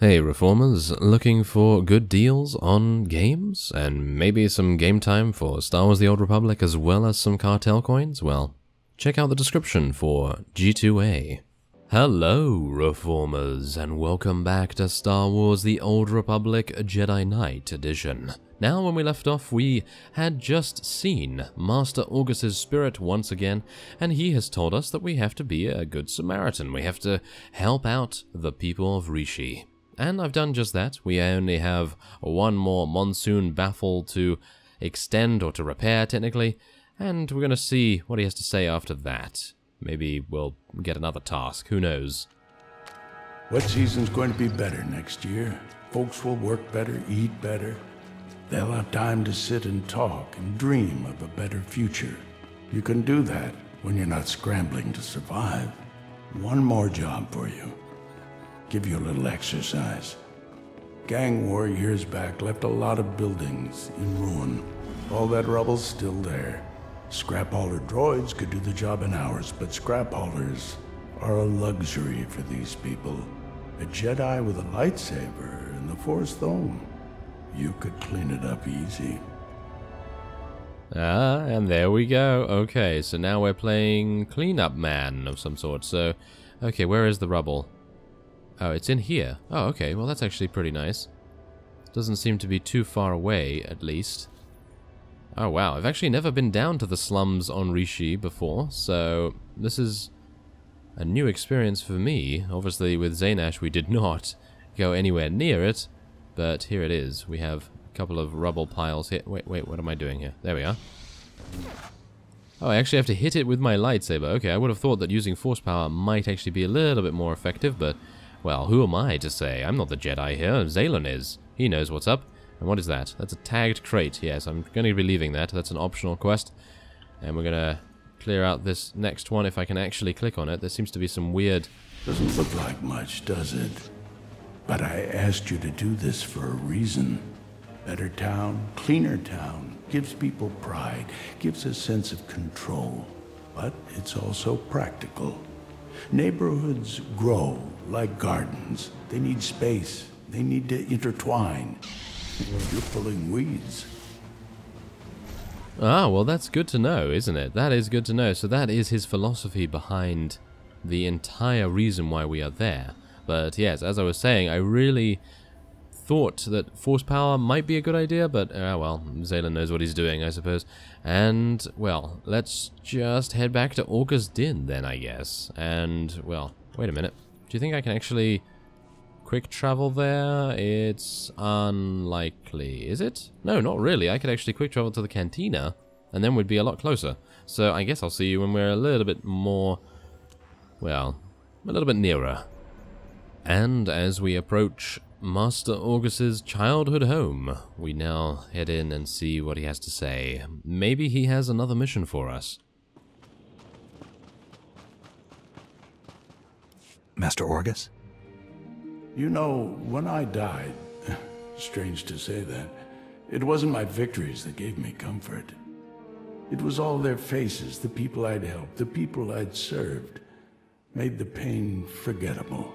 Hey Reformers, looking for good deals on games? And maybe some game time for Star Wars The Old Republic as well as some cartel coins? Well, check out the description for G2A. Hello Reformers, and welcome back to Star Wars The Old Republic Jedi Knight Edition. Now, when we left off, we had just seen Master Augus's spirit once again, and he has told us that we have to be a good Samaritan. We have to help out the people of Rishi. And I've done just that. We only have one more monsoon baffle to extend, or to repair, technically, and we're going to see what he has to say after that. Maybe we'll get another task, who knows. Wet season's going to be better next year. Folks will work better, eat better. They'll have time to sit and talk and dream of a better future. You can do that when you're not scrambling to survive. One more job for you. Give you a little exercise. Gang war years back left a lot of buildings in ruin. All that rubble's still there. Scrap hauler droids could do the job in hours, but scrap haulers are a luxury for these people. A Jedi with a lightsaber and the Force Thome, you could clean it up easy. Ah, and there we go. Okay, so now we're playing cleanup man of some sort. So, okay, where is the rubble? Oh, it's in here. Oh, okay, well that's actually pretty nice. Doesn't seem to be too far away, at least. Oh wow, I've actually never been down to the slums on Rishi before, so this is a new experience for me. Obviously with Zainash we did not go anywhere near it, but here it is. We have a couple of rubble piles here. Wait, what am I doing here? There we are. Oh, I actually have to hit it with my lightsaber. Okay, I would have thought that using force power might actually be a little bit more effective, but, well, who am I to say? I'm not the Jedi here. Zaylan is. He knows what's up. And what is that? That's a tagged crate. Yes, I'm going to be leaving that. That's an optional quest. And we're going to clear out this next one if I can actually click on it. There seems to be some weird... Doesn't look like much, does it? But I asked you to do this for a reason. Better town, cleaner town, gives people pride, gives a sense of control. But it's also practical. Neighborhoods grow like gardens. They need space. They need to intertwine. You're pulling weeds. Ah, well that's good to know, isn't it? That is good to know. So that is his philosophy behind the entire reason why we are there. But yes, as I was saying, I really thought that force power might be a good idea, but, well, Zaylan knows what he's doing, I suppose. And, well, let's just head back to Orca's Din then, I guess. And, well, wait a minute. Do you think I can actually quick travel there? It's unlikely, is it? No, not really. I could actually quick travel to the cantina, and then we'd be a lot closer. So I guess I'll see you when we're a little bit more, well, a little bit nearer. And as we approach Master Augus's childhood home, we now head in and see what he has to say. Maybe he has another mission for us. Master Orgus? You know, when I died, strange to say that, it wasn't my victories that gave me comfort. It was all their faces, the people I'd helped, the people I'd served, made the pain forgettable.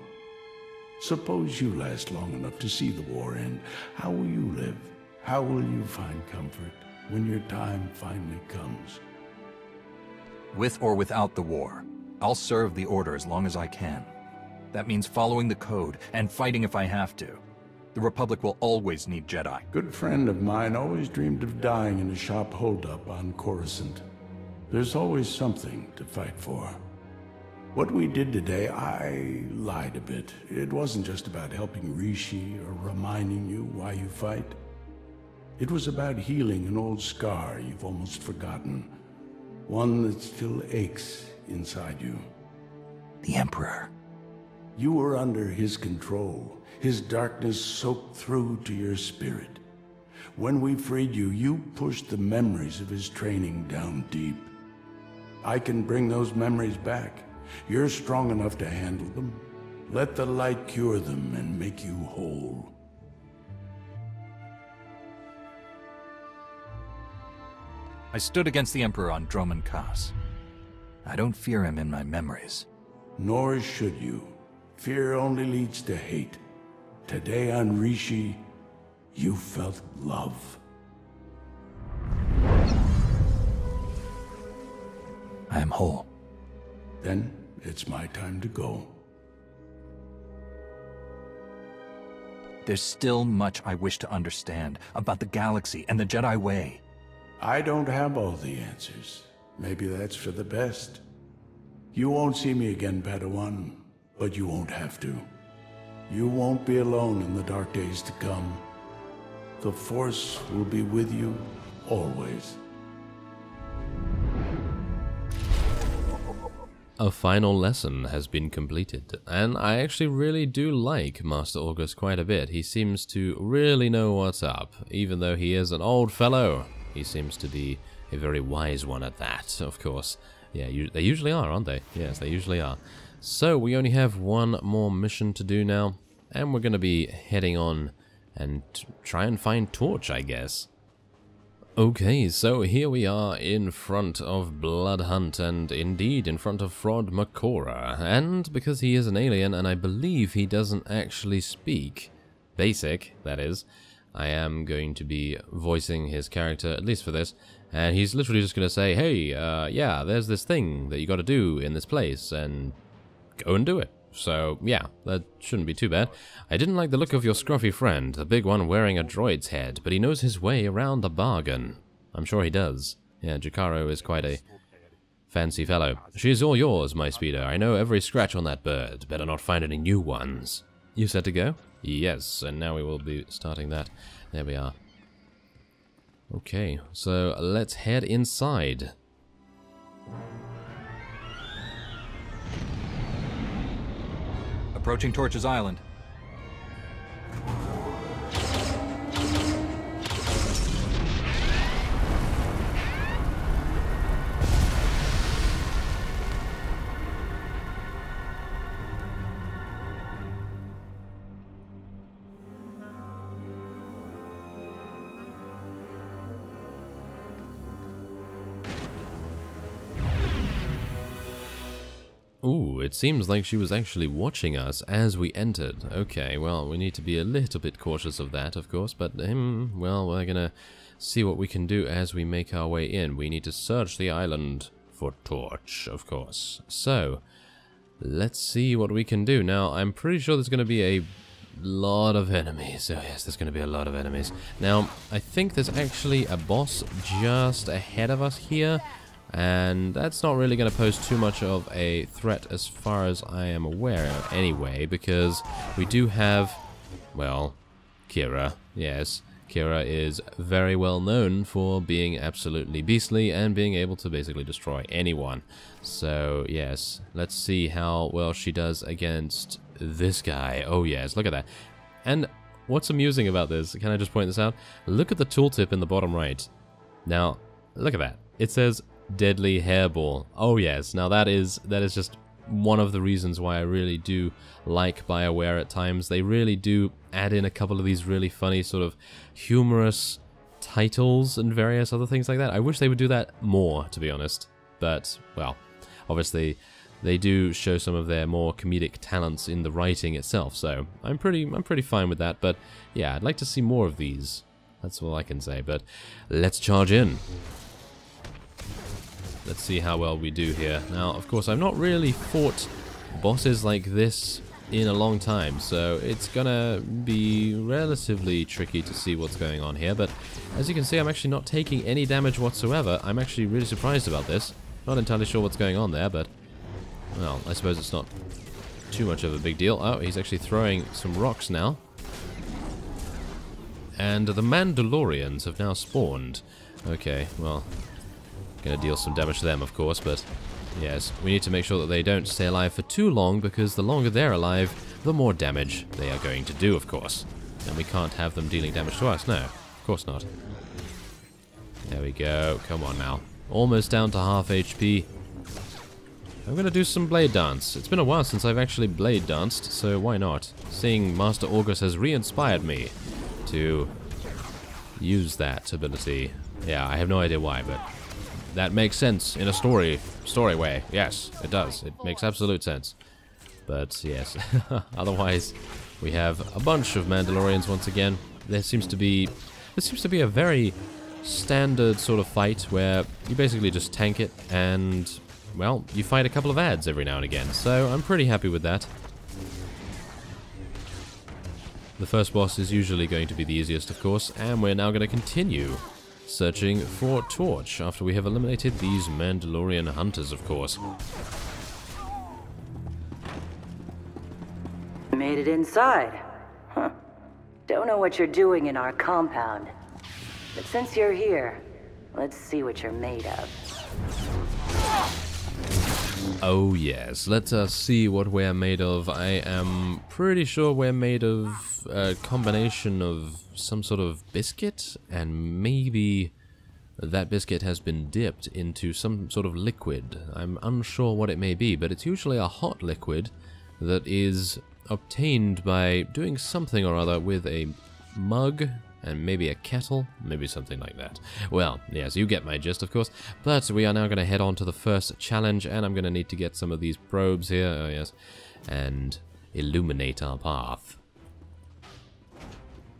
Suppose you last long enough to see the war end. How will you live? How will you find comfort when your time finally comes? With or without the war, I'll serve the Order as long as I can. That means following the code and fighting if I have to. The Republic will always need Jedi. Good friend of mine always dreamed of dying in a shop holdup on Coruscant. There's always something to fight for. What we did today, I lied a bit. It wasn't just about helping Rishi or reminding you why you fight. It was about healing an old scar you've almost forgotten. One that still aches inside you. The Emperor. You were under his control. His darkness soaked through to your spirit. When we freed you, you pushed the memories of his training down deep. I can bring those memories back. You're strong enough to handle them. Let the light cure them and make you whole. I stood against the Emperor on Droman Khas. I don't fear him in my memories. Nor should you. Fear only leads to hate. Today on Rishi, you felt love. I am whole. Then it's my time to go. There's still much I wish to understand about the galaxy and the Jedi way. I don't have all the answers. Maybe that's for the best. You won't see me again, Padawan, but you won't have to. You won't be alone in the dark days to come. The Force will be with you always. A final lesson has been completed, and I actually really do like Master August quite a bit. He seems to really know what's up. Even though he is an old fellow, he seems to be a very wise one at that, of course. Yeah, they usually are, aren't they? Yes, they usually are. So, we only have one more mission to do now, and we're going to be heading on and try and find Torch, I guess. Okay, so here we are in front of Bloodhunt, and indeed in front of Frod Makora. And because he is an alien, and I believe he doesn't actually speak Basic, that is, I am going to be voicing his character, at least for this. And he's literally just going to say, hey, yeah, there's this thing that you got to do in this place, and go and do it. So, yeah, that shouldn't be too bad. I didn't like the look of your scruffy friend, the big one wearing a droid's head, but he knows his way around the bargain. I'm sure he does. Yeah, Jakaro is quite a fancy fellow. She is all yours, my speeder. I know every scratch on that bird. Better not find any new ones. You set to go? Yes, and now we will be starting that. There we are. Okay, so let's head inside. Approaching Torch's Island. Ooh, it seems like she was actually watching us as we entered. Okay, well, we need to be a little bit cautious of that, of course, but, well, we're gonna see what we can do as we make our way in. We need to search the island for Torch, of course. So, let's see what we can do. Now, I'm pretty sure there's gonna be a lot of enemies. Oh, yes, there's gonna be a lot of enemies. Now, I think there's actually a boss just ahead of us here. And that's not really going to pose too much of a threat as far as I am aware of anyway, because we do have, well, Kira. Yes, Kira is very well known for being absolutely beastly and being able to basically destroy anyone. So, yes, let's see how well she does against this guy. Oh, yes, look at that. And what's amusing about this, can I just point this out? Look at the tooltip in the bottom right. Now, look at that. It says Deadly Hairball. Oh yes, now that is just one of the reasons why I really do like BioWare at times. They really do add in a couple of these really funny sort of humorous titles and various other things like that. I wish they would do that more, to be honest. But, well, obviously they do show some of their more comedic talents in the writing itself, so I'm pretty fine with that. But yeah, I'd like to see more of these. That's all I can say, but let's charge in. Let's see how well we do here. Now, of course, I've not really fought bosses like this in a long time, so it's gonna be relatively tricky to see what's going on here, but as you can see, I'm actually not taking any damage whatsoever. I'm actually really surprised about this. Not entirely sure what's going on there, but, well, I suppose it's not too much of a big deal. Oh, he's actually throwing some rocks now. And the Mandalorians have now spawned. Okay, well, gonna deal some damage to them, of course, but yes, we need to make sure that they don't stay alive for too long, because the longer they're alive, the more damage they are going to do, of course. And we can't have them dealing damage to us, no, of course not. There we go, come on now. Almost down to half HP. I'm gonna do some blade dance. It's been a while since I've actually blade danced, so why not? Seeing Master August has re-inspired me to use that ability. Yeah, I have no idea why, but that makes sense in a story way. Yes, it does. It makes absolute sense. But yes, otherwise, We have a bunch of Mandalorians once again. This seems to be a very standard sort of fight where you basically just tank it and, well, you fight a couple of ads every now and again. So I'm pretty happy with that. The first boss is usually going to be the easiest, of course, and we're now going to continue searching for Torch after we have eliminated these Mandalorian hunters, of course. Made it inside. Huh. Don't know what you're doing in our compound. But since you're here, let's see what you're made of. Oh yes, let us see what we're made of. I am pretty sure we're made of a combination of some sort of biscuit, and maybe that biscuit has been dipped into some sort of liquid. I'm unsure what it may be, but it's usually a hot liquid that is obtained by doing something or other with a mug and maybe a kettle, maybe something like that. Well, yes, you get my gist, of course. But we are now going to head on to the first challenge, and I'm going to need to get some of these probes here, oh yes, and illuminate our path.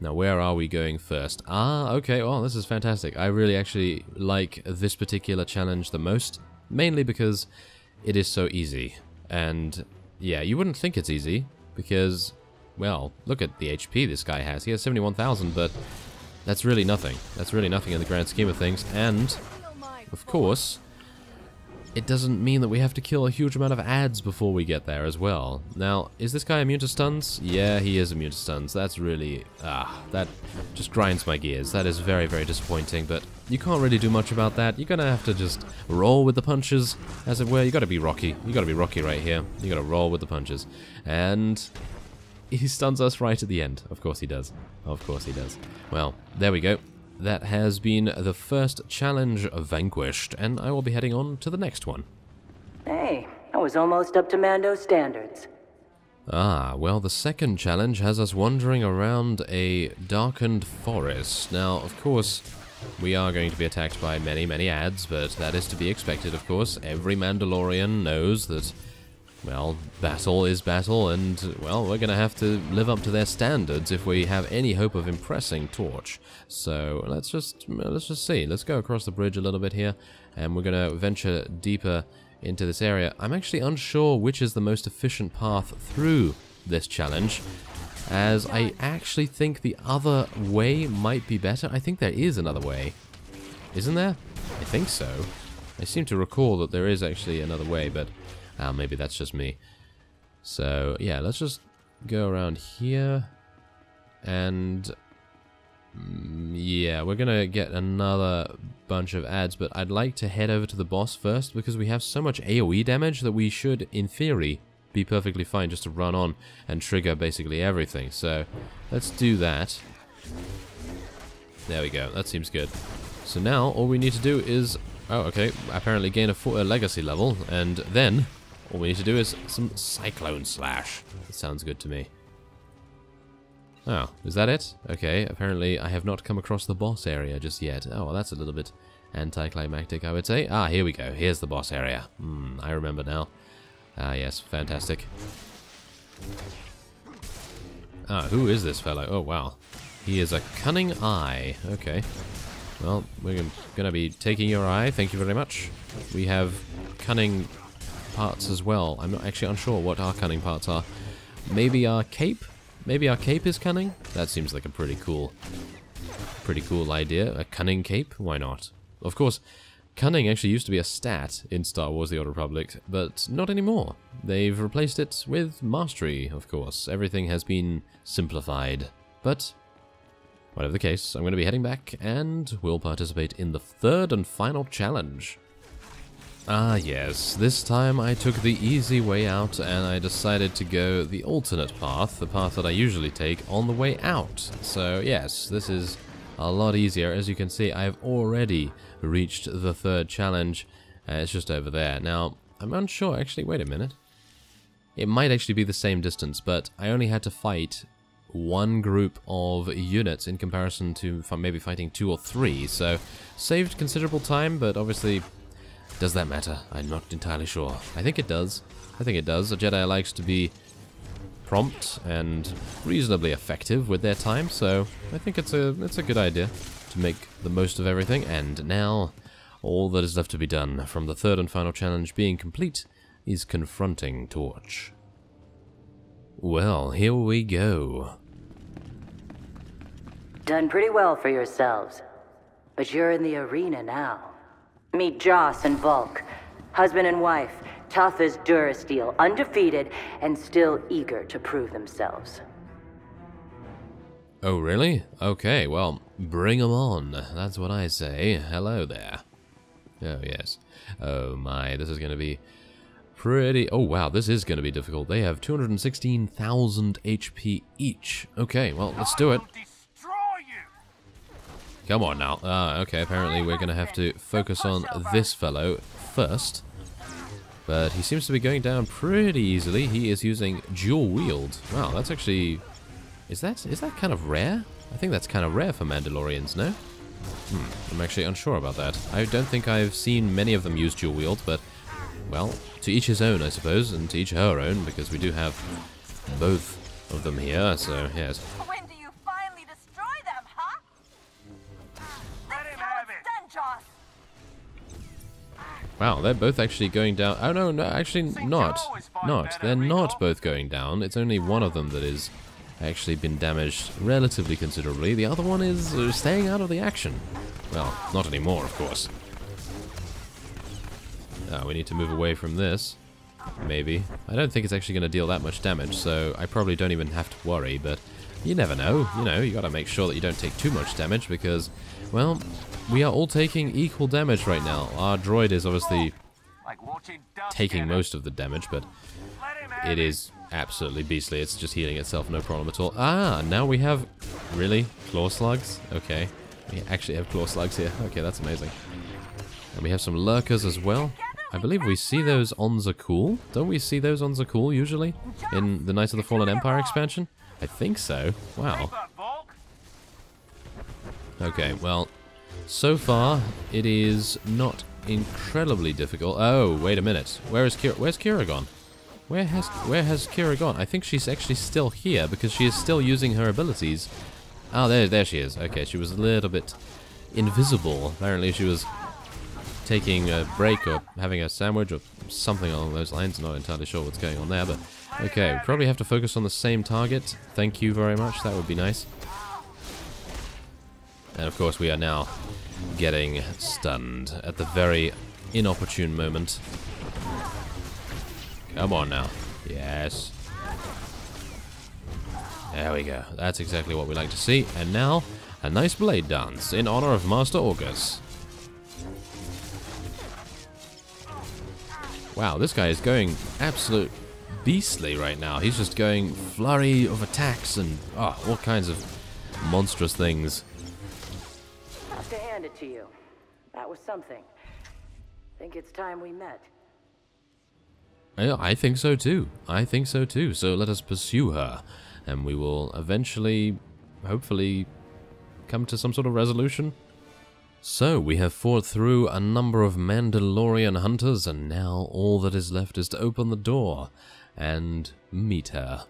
Now, where are we going first? Ah, okay, well, this is fantastic. I really actually like this particular challenge the most, mainly because it is so easy. And, yeah, you wouldn't think it's easy, because, well, look at the HP this guy has. He has 71,000, but that's really nothing. That's really nothing in the grand scheme of things. And, of course, it doesn't mean that we have to kill a huge amount of ads before we get there as well. Now, is this guy immune to stuns? Yeah, he is immune to stuns. That's really... that just grinds my gears. That is very, very disappointing, but you can't really do much about that. You're gonna have to just roll with the punches, as it were. You gotta be Rocky. You gotta be Rocky right here. You gotta roll with the punches. And he stuns us right at the end. Of course he does. Of course he does. Well, there we go. That has been the first challenge vanquished, and I will be heading on to the next one. Hey, I was almost up to Mando standards. Ah, well, the second challenge has us wandering around a darkened forest. Now, of course, we are going to be attacked by many, many ads, but that is to be expected, of course. Every Mandalorian knows that, well, battle is battle, and, well, we're going to have to live up to their standards if we have any hope of impressing Torch. So, let's just see. Let's go across the bridge a little bit here, and we're going to venture deeper into this area. I'm actually unsure which is the most efficient path through this challenge, as I actually think the other way might be better. I think there is another way. Isn't there? I think so. I seem to recall that there is actually another way, but maybe that's just me. So, yeah, let's just go around here, and yeah, we're gonna get another bunch of ads, but I'd like to head over to the boss first, because we have so much AoE damage that we should, in theory, be perfectly fine just to run on and trigger basically everything. So, let's do that. There we go, that seems good. So now, all we need to do is, oh, okay, apparently gain a legacy level, and then all we need to do is some Cyclone Slash. That sounds good to me. Oh, is that it? Okay, apparently I have not come across the boss area just yet. Oh, well, that's a little bit anticlimactic, I would say. Ah, here we go. Here's the boss area. I remember now. Ah, yes, fantastic. Ah, who is this fellow? Oh, wow. He is a cunning eye. Okay. Well, we're gonna be taking your eye. Thank you very much. We have cunning parts as well. I'm not actually unsure what our cunning parts are. Maybe our cape? Maybe our cape is cunning? That seems like a pretty cool idea. A cunning cape? Why not? Of course, cunning actually used to be a stat in Star Wars The Old Republic, but not anymore. They've replaced it with mastery, of course. Everything has been simplified. But whatever the case, I'm going to be heading back, and we'll participate in the third and final challenge. Ah yes, this time I took the easy way out, and I decided to go the alternate path, the path that I usually take, on the way out. So yes, this is a lot easier. As you can see, I've already reached the third challenge, it's just over there. Now, I'm unsure, actually, wait a minute. It might actually be the same distance, but I only had to fight one group of units in comparison to maybe fighting 2 or 3, so saved considerable time, but obviously, does that matter? I'm not entirely sure. I think it does. I think it does. A Jedi likes to be prompt and reasonably effective with their time, so I think it's a good idea to make the most of everything. And now, all that is left to be done, from the third and final challenge being complete, is confronting Torch. Well, here we go. Done pretty well for yourselves. But you're in the arena now. Meet Joss and Volk. Husband and wife, tough as Durasteel, undefeated, and still eager to prove themselves. Oh, really? Okay, well, bring 'em on. That's what I say. Hello there. Oh, yes. Oh, my, this is going to be pretty... Oh, wow, this is going to be difficult. They have 216,000 HP each. Okay, well, let's do it. Come on now. Okay, apparently we're going to have to focus on this fellow first. But he seems to be going down pretty easily. He is using dual wield. Wow, that's actually... Is that kind of rare? I think that's kind of rare for Mandalorians, no? I'm actually unsure about that. I don't think I've seen many of them use dual wield, but... Well, to each his own, I suppose, and to each her own, because we do have both of them here, so yes. When do you finally destroy them, huh? Let him have it. Done, Joss. Wow, they're both actually going down. Oh, no, actually not. They're not both going down. It's only one of them that is actually been damaged relatively considerably. The other one is staying out of the action. Well, not anymore, of course. We need to move away from this. Maybe. I don't think it's actually going to deal that much damage, so I probably don't even have to worry, but you never know. You know, you got to make sure that you don't take too much damage because, well, we are all taking equal damage right now. Our droid is obviously taking most of the damage, but it is absolutely beastly. It's just healing itself, no problem at all. Now we have... Really? Claw slugs? Okay. We actually have claw slugs here. Okay, that's amazing. And we have some lurkers as well. I believe we see those on Zakul. Don't we see those on Zakul usually? In the Knights of the Fallen Empire expansion? I think so. Wow. Okay, well, so far it is not incredibly difficult. Oh, wait a minute. Where's Kira gone? Where has Kira gone? I think she's actually still here because she is still using her abilities. Oh, there she is. Okay, she was a little bit invisible. Apparently she was taking a break or having a sandwich or something along those lines. Not entirely sure what's going on there, but okay, we probably have to focus on the same target. Thank you very much, that would be nice. And of course we are now getting stunned at the very inopportune moment. Come on now. Yes. There we go. That's exactly what we like to see. And now, a nice blade dance in honor of Master August. Wow, this guy is going absolute beastly right now. He's just going flurry of attacks and all kinds of monstrous things. I have to hand it to you. That was something. Think it's time we met. Yeah, I think so too. I think so too. So let us pursue her, and we will eventually, hopefully, come to some sort of resolution. So, we have fought through a number of Mandalorian hunters, and now all that is left is to open the door and meet her.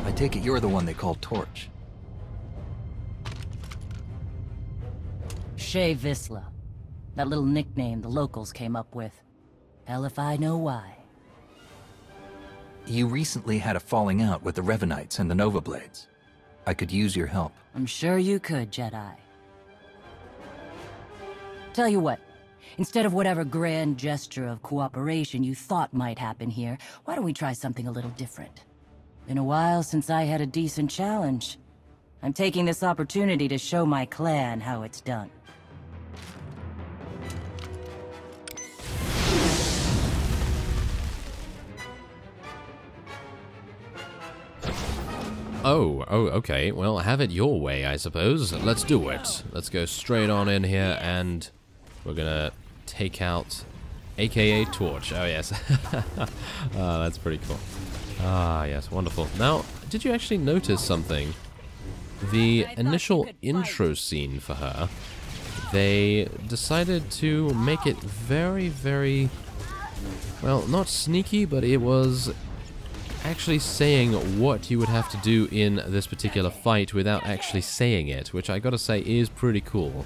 I take it you're the one they call Torch. Shay Visla. That little nickname the locals came up with. Hell if I know why. You recently had a falling out with the Revanites and the Nova Blades. I could use your help. I'm sure you could, Jedi. Tell you what, instead of whatever grand gesture of cooperation you thought might happen here, why don't we try something a little different? Been a while since I had a decent challenge. I'm taking this opportunity to show my clan how it's done. Oh, okay. Well, have it your way, I suppose. Let's do it. Let's go straight on in here, and we're gonna take out AKA Torch. Oh, yes. Oh, that's pretty cool. Ah, yes, wonderful. Now, did you actually notice something? The initial intro scene for her, they decided to make it very, very, well, not sneaky, but it was actually saying what you would have to do in this particular fight without actually saying it, which I gotta say is pretty cool.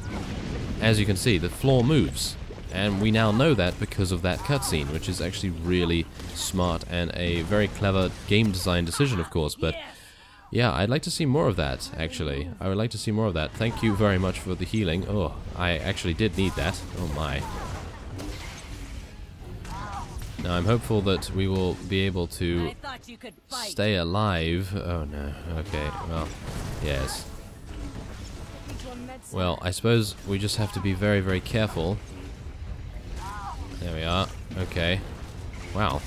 As you can see, the floor moves, and we now know that because of that cutscene, which is actually really smart and a very clever game design decision, of course, but yeah, I'd like to see more of that, actually. I would like to see more of that. Thank you very much for the healing. Oh, I actually did need that. Oh my. Now, I'm hopeful that we will be able to stay alive. Oh, no. Okay, well, yes. Well, I suppose we just have to be very, very careful. There we are. Okay. Wow.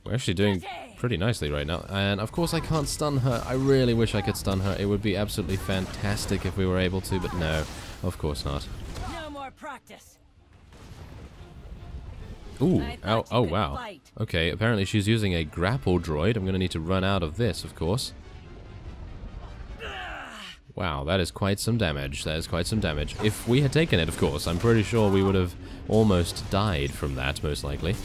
We're actually doing pretty nicely right now. And, of course, I can't stun her. I really wish I could stun her. It would be absolutely fantastic if we were able to, but no. Of course not. No more practice. Ooh, oh wow. Okay, apparently she's using a grapple droid. I'm going to need to run out of this, of course. Wow, that is quite some damage. That is quite some damage. If we had taken it, of course, I'm pretty sure we would have almost died from that, most likely.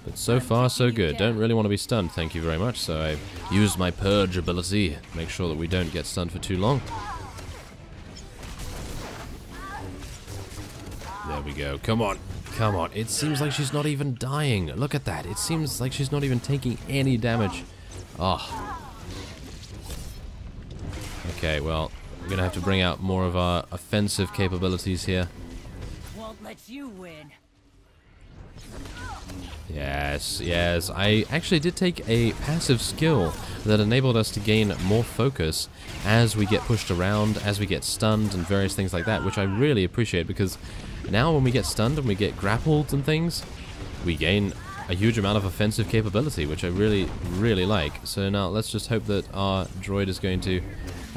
But so far, so good. Don't really want to be stunned, thank you very much. So I used my Purge ability. Make sure that we don't get stunned for too long. There we go. Come on. Come on. It seems like she's not even dying. Look at that. It seems like she's not even taking any damage. Oh. Okay, well, we're going to have to bring out more of our offensive capabilities here. Won't let you win. Yes, yes. I actually did take a passive skill that enabled us to gain more focus as we get pushed around, as we get stunned, and various things like that, which I really appreciate, because now when we get stunned and we get grappled and things, we gain a huge amount of offensive capability, which I really, really like. So now let's just hope that our droid is going to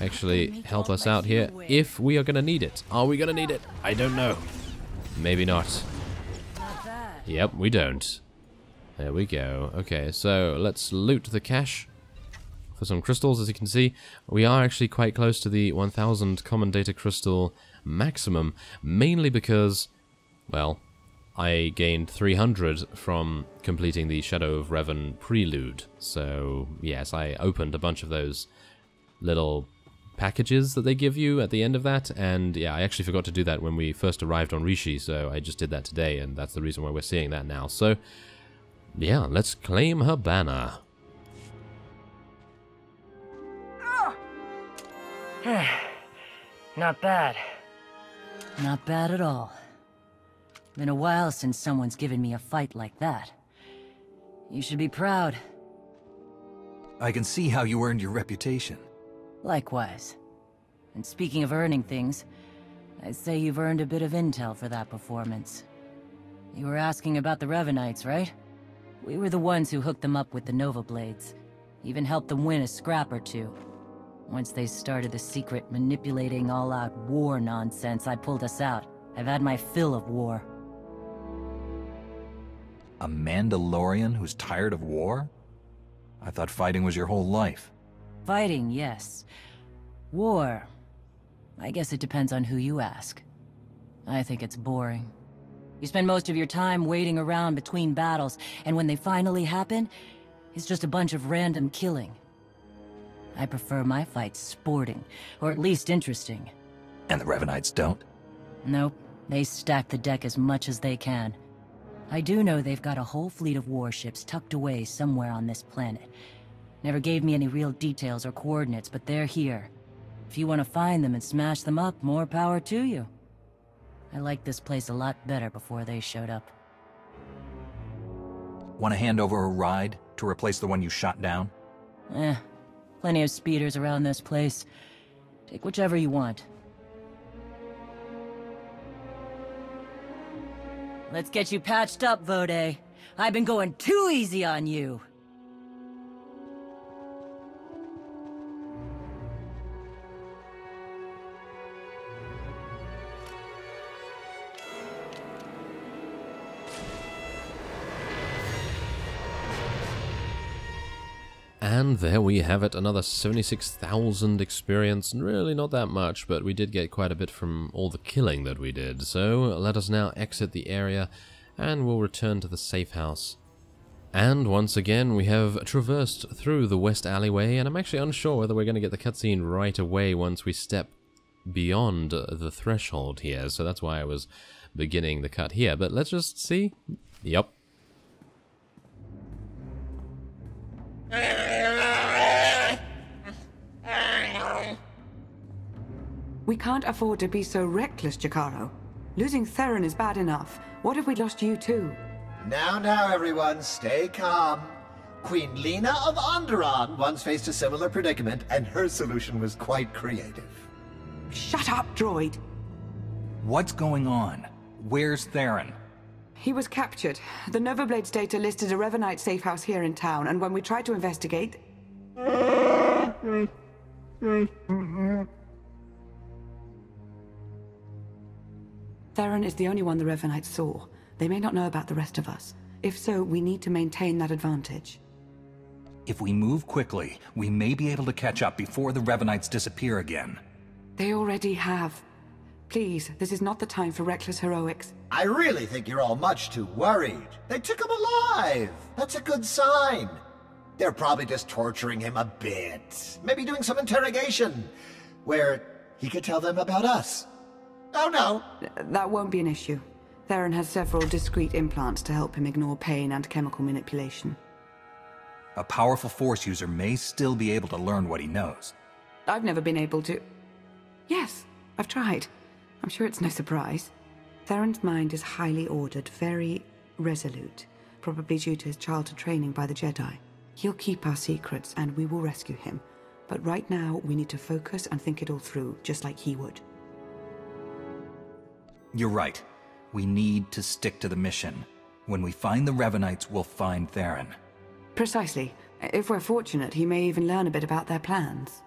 actually help us out here, if we are going to need it. Are we going to need it? I don't know. Maybe not. Yep, we don't. There we go. Okay, so let's loot the cache for some crystals. As you can see, we are actually quite close to the 1000 common data crystal maximum, mainly because, well, I gained 300 from completing the Shadow of Revan prelude. So, yes, I opened a bunch of those little packages that they give you at the end of that, and yeah, I actually forgot to do that when we first arrived on Rishi, so I just did that today, and that's the reason why we're seeing that now. So, yeah, let's claim her banner. Not bad. Not bad at all. Been a while since someone's given me a fight like that. You should be proud. I can see how you earned your reputation. Likewise. And speaking of earning things, I'd say you've earned a bit of intel for that performance. You were asking about the Revanites, right? We were the ones who hooked them up with the Nova Blades. Even helped them win a scrap or two. Once they started the secret manipulating all-out war nonsense, I pulled us out. I've had my fill of war. A Mandalorian who's tired of war? I thought fighting was your whole life. Fighting, yes. War. I guess it depends on who you ask. I think it's boring. You spend most of your time waiting around between battles, and when they finally happen, it's just a bunch of random killing. I prefer my fights sporting, or at least interesting. And the Revanites don't? Nope. They stack the deck as much as they can. I do know they've got a whole fleet of warships tucked away somewhere on this planet. Never gave me any real details or coordinates, but they're here. If you want to find them and smash them up, more power to you. I liked this place a lot better before they showed up. Want to hand over a ride to replace the one you shot down? Plenty of speeders around this place. Take whichever you want. Let's get you patched up, Vode. I've been going too easy on you. And there we have it, another 76,000 experience. Really not that much, but we did get quite a bit from all the killing that we did. So let us now exit the area, and we'll return to the safe house. And once again, we have traversed through the west alleyway, and I'm actually unsure whether we're going to get the cutscene right away once we step beyond the threshold here. So that's why I was beginning the cut here. But let's just see. Yep. We can't afford to be so reckless, Jakaro. Losing Theron is bad enough. What if we lost you too? Now, everyone, stay calm. Queen Lena of Onderon once faced a similar predicament, and her solution was quite creative. Shut up, droid! What's going on? Where's Theron? He was captured. The Novablade's data listed a Revanite safe house here in town, and when we tried to investigate... Theron is the only one the Revanites saw. They may not know about the rest of us. If so, we need to maintain that advantage. If we move quickly, we may be able to catch up before the Revanites disappear again. They already have. Please, this is not the time for reckless heroics. I really think you're all much too worried. They took him alive. That's a good sign. They're probably just torturing him a bit. Maybe doing some interrogation, where he could tell them about us. Oh no! That won't be an issue. Theron has several discrete implants to help him ignore pain and chemical manipulation. A powerful Force user may still be able to learn what he knows. I've never been able to... Yes, I've tried. I'm sure it's no surprise. Theron's mind is highly ordered, very resolute, probably due to his childhood training by the Jedi. He'll keep our secrets, and we will rescue him. But right now, we need to focus and think it all through, just like he would. You're right. We need to stick to the mission. When we find the Revanites, we'll find Theron. Precisely. If we're fortunate, he may even learn a bit about their plans.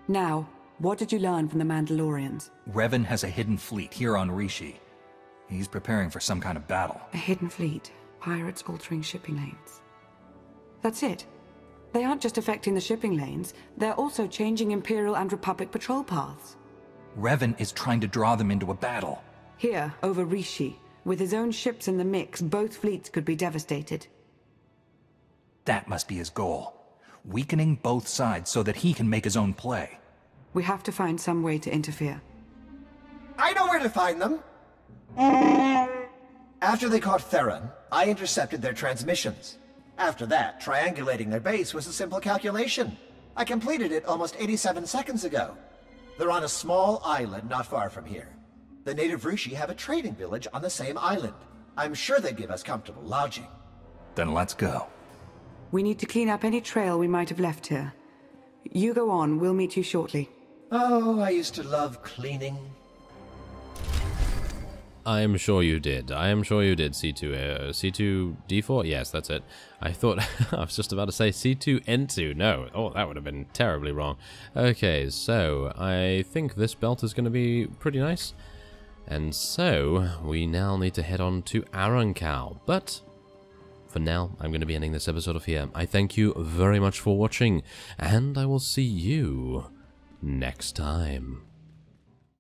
Now, what did you learn from the Mandalorians? Revan has a hidden fleet here on Rishi. He's preparing for some kind of battle. A hidden fleet. Pirates altering shipping lanes. That's it. They aren't just affecting the shipping lanes, they're also changing Imperial and Republic patrol paths. Revan is trying to draw them into a battle. Here, over Rishi, with his own ships in the mix, both fleets could be devastated. That must be his goal. Weakening both sides so that he can make his own play. We have to find some way to interfere. I know where to find them! After they caught Theron, I intercepted their transmissions. After that, triangulating their base was a simple calculation. I completed it almost 87 seconds ago. They're on a small island not far from here. The native Rishi have a trading village on the same island. I'm sure they'd give us comfortable lodging. Then let's go. We need to clean up any trail we might have left here. You go on, we'll meet you shortly. Oh, I used to love cleaning. I am sure you did. I am sure you did, C2. C2D4? Yes, that's it. I thought... I was just about to say C2N2. No. Oh, that would have been terribly wrong. Okay, so I think this belt is going to be pretty nice. And so, we now need to head on to Arankal. But, for now, I'm going to be ending this episode off here. I thank you very much for watching, and I will see you next time.